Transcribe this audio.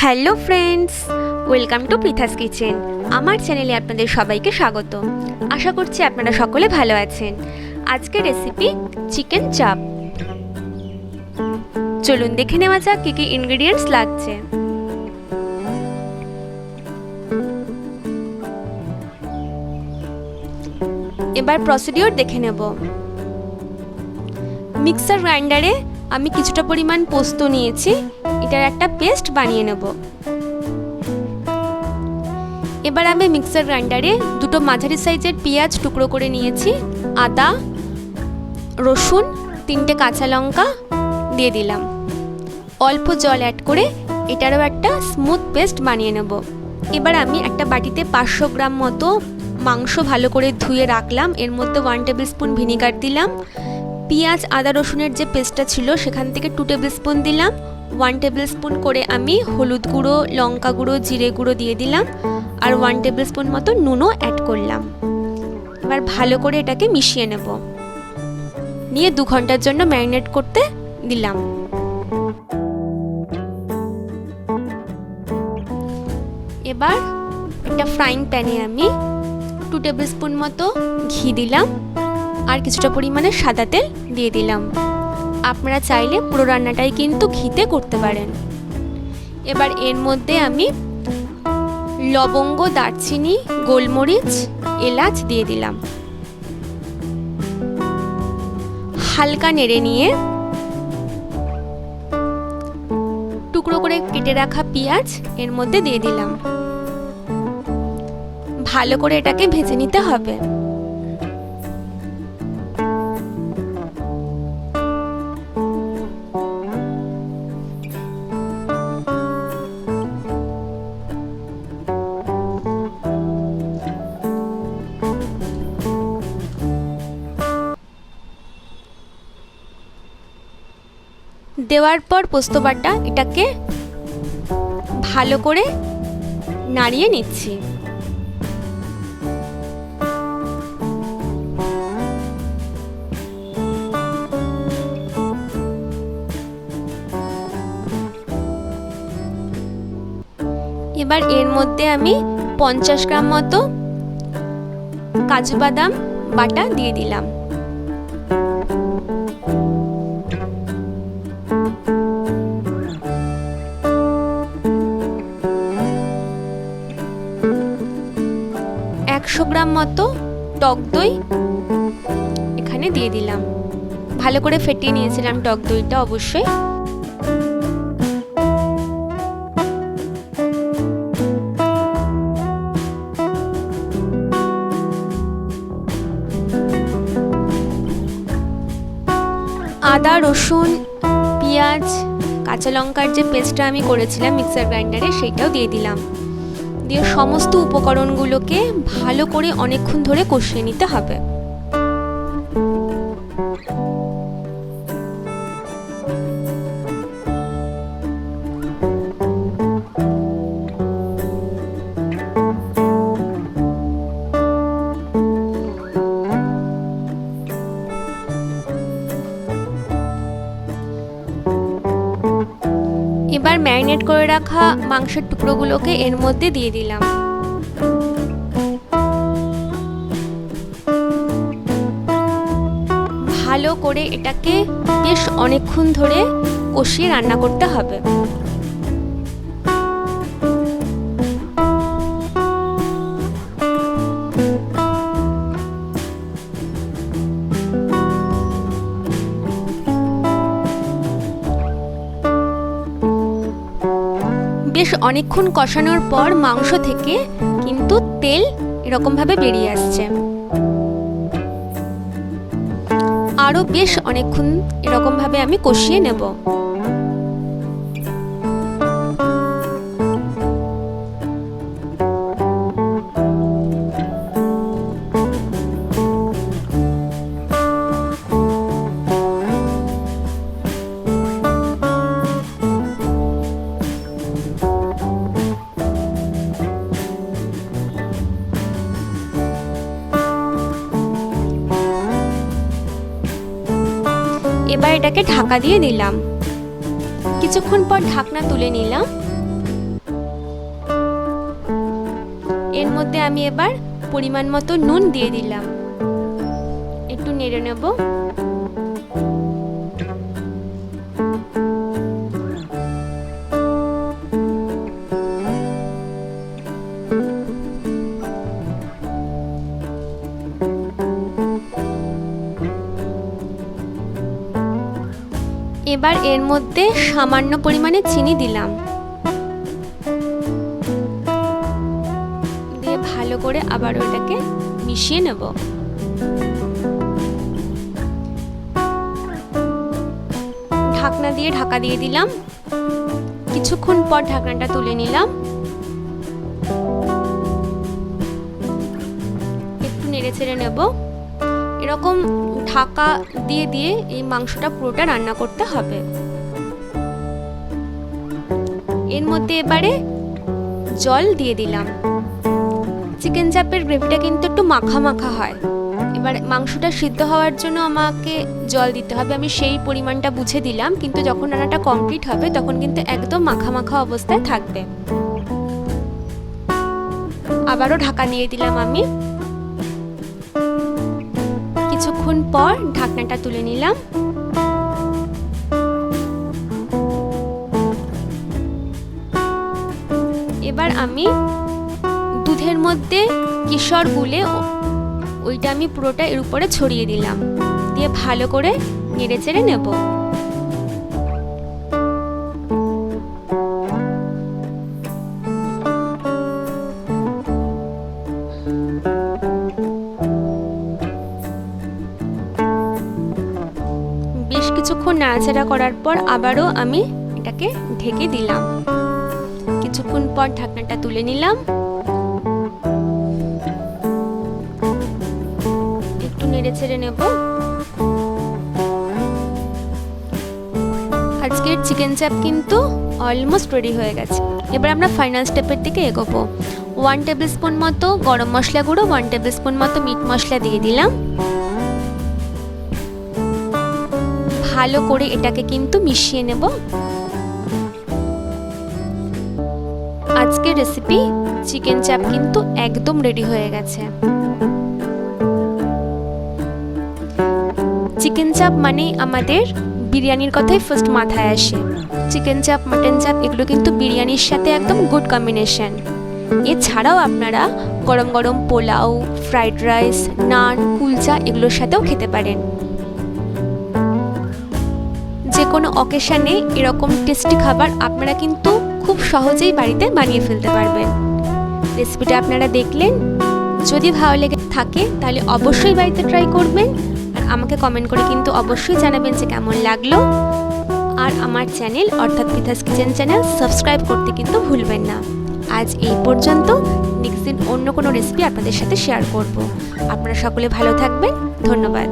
Hello friends, welcome to Pritha's kitchen. আমার চ্যানেলে আপনাদের সবাইকে স্বাগত। আশা করছি আপনারা সকলে ভালো আছেন। আজকের রেসিপি চিকেন চাপ। চলুন দেখে নেওয়া যাক কী কী ইনগ্রেডিয়েন্টস লাগছে। এবার প্রসিডিওর দেখে নেব। মিক্সার গ্রাইন্ডারে আমি কিছুটা পরিমাণ পোস্ত নিয়েছি, এটার একটা পেস্ট বানিয়ে নেব। এবার আমি মিক্সার গ্রাইন্ডারে দুটো মাঝারি সাইজের পেঁয়াজ টুকরো করে নিয়েছি, আদা, রসুন, 3টে কাঁচা লঙ্কা দিয়ে দিলাম। অল্প জল অ্যাড করে এটারও একটা স্মুথ পেস্ট বানিয়ে নেব। এবার আমি একটা বাটিতে 500 গ্রাম মতো মাংস ভালো করে ধুয়ে রাখলাম। এর মধ্যে 1 টেবিল স্পুন ভিনেগার দিলাম। পেঁয়াজ আদা রসুনের যে পেস্টটা ছিল সেখান থেকে 2 টেবিল স্পুন দিলাম। 1 টেবিল স্পুন করে আমি হলুদ গুঁড়ো, লঙ্কা গুঁড়ো, জিরে গুঁড়ো দিয়ে দিলাম। আর 1 টেবিল স্পুন মতো নুনও অ্যাড করলাম। এবার ভালো করে এটাকে মিশিয়ে নেব, নিয়ে 2 ঘন্টার জন্য ম্যারিনেট করতে দিলাম। এবার একটা ফ্রাইং প্যানে আমি 2 টেবিল স্পুন মতো ঘি দিলাম আর কিছুটা পরিমাণে সাদা তেল দিয়ে দিলাম। আপনারা চাইলে পুরো রান্নাটাই কিন্তু ঘিতে করতে পারেন। এবার এর মধ্যে আমি লবঙ্গ, দারচিনি, গোলমরিচ, এলাচ দিয়ে দিলাম। হালকা নেড়ে নিয়ে টুকরো করে কেটে রাখা পেঁয়াজ এর মধ্যে দিয়ে দিলাম। ভালো করে এটাকে ভেজে নিতে হবে। দেওয়ার পর পোস্ত বাটা এটাকে ভালো করে নাড়িয়ে নিচ্ছি। এবার এর মধ্যে আমি 50 গ্রাম মতো কাজু বাদাম বাটা দিয়ে দিলাম। গ্রাম মতো টক দই এখানে দিয়ে দিলাম। ভালো করে ফেটিয়ে নিয়েছিলাম টক দইটা অবশ্যই। আদা, রসুন, পেঁয়াজ, কাঁচা লঙ্কার যে পেস্টটা আমি করেছিলাম মিক্সার গ্রাইন্ডারে সেইটাও দিয়ে দিলাম। দিয়ে সমস্ত উপকরণগুলোকে ভালো করে অনেকক্ষণ ধরে কষিয়ে নিতে হবে। এবার ম্যারিনেট করে রাখা মাংসের টুকরোগুলোকে এর মধ্যে দিয়ে দিলাম। ভালো করে এটাকে বেশ অনেকক্ষণ ধরে কষিয়ে রান্না করতে হবে। বেশ অনেকক্ষণ কষানোর পর মাংস থেকে কিন্তু তেল এরকম ভাবে বেরিয়ে আসছে। আরো বেশ অনেকক্ষণ এরকম ভাবে আমি কষিয়ে নেব। এবার এটাকে ঢাকা দিয়ে দিলাম। কিছুক্ষণ পর ঢাকনা তুলে নিলাম। মধ্যে আমি এবার পরিমাণ মতো নুন দিয়ে দিলাম, একটু নেড়ে নেব। এবার এর মধ্যে সামান্য পরিমাণে চিনি দিলাম, দিয়ে ভালো করে আবার ওটাকে মিশিয়ে নেব। ঢাকনা দিয়ে ঢাকা দিয়ে দিলাম। কিছুক্ষণ পর ঢাকনাটা তুলে নিলাম, একটু নেড়ে ছেড়ে নেব। এরকম ঢাকা দিয়ে দিয়ে এই মাংসটা পুরোটা রান্না করতে হবে। এর মধ্যে এবারে জল দিয়ে দিলাম। চিকেন চাপের গ্রেভিটা কিন্তু একটু মাখা মাখা হয়। এবার মাংসটা সিদ্ধ হওয়ার জন্য আমাকে জল দিতে হবে, আমি সেই পরিমাণটা বুঝে দিলাম, কিন্তু যখন রান্নাটা কমপ্লিট হবে তখন কিন্তু একদম মাখা মাখা অবস্থায় থাকবে। আবারও ঢাকা দিয়ে দিলাম আমি। কিছুক্ষণ পর ঢাকনাটা তুলে নিলাম। এবার আমি দুধের মধ্যে কেশর গুলে ওইটা আমি পুরোটা এর উপরে ছড়িয়ে দিলাম, দিয়ে ভালো করে নেড়ে চেড়ে নেব। বেশ কিছুক্ষণ নাড়াচাড়া করার পর আবারও আমি এটাকে ঢেকে দিলাম। কিছুক্ষণ পর ঢাকনাটা তুলে নিলাম, একটু নেড়ে ছেড়ে নেব। আজকের চিকেন চাপ কিন্তু অলমোস্ট রেডি হয়ে গেছে। এবার আমরা ফাইনাল স্টেপের দিকে এগোবো। 1 টেবিল স্পুন মতো গরম মশলা গুঁড়ো, 1 টেবিল স্পুন মতো মিট মশলা দিয়ে দিলাম। ভালো করে এটাকে কিন্তু মিশিয়ে নেব। আজকের রেসিপি চিকেন চাপ কিন্তু একদম রেডি হয়ে গেছে। চিকেন চাপ মানে আমাদের বিরিয়ানির কথাই ফার্স্ট মাথায় আসে। চিকেন চাপ, মাটন চাপ এগুলো কিন্তু বিরিয়ানির সাথে একদম গুড কম্বিনেশন। এছাড়াও আপনারা গরম গরম পোলাও, ফ্রাইড রাইস, নান, কুলচা এগুলোর সাথেও খেতে পারেন। যে কোনো অকেশনে এরকম টেস্টি খাবার আপনারা কিন্তু খুব সহজেই বাড়িতে বানিয়ে ফেলতে পারবেন। রেসিপিটা আপনারা দেখলেন, যদি ভালো লেগে থাকে তাহলে অবশ্যই বাড়িতে ট্রাই করবেন, আর আমাকে কমেন্ট করে কিন্তু অবশ্যই জানাবেন যে কেমন লাগলো। আর আমার চ্যানেল অর্থাৎ পৃথাস কিচেন চ্যানেল সাবস্ক্রাইব করতে কিন্তু ভুলবেন না। আজ এই পর্যন্ত, নেক্সট দিন অন্য কোনো রেসিপি আপনাদের সাথে শেয়ার করব। আপনারা সকলে ভালো থাকবেন, ধন্যবাদ।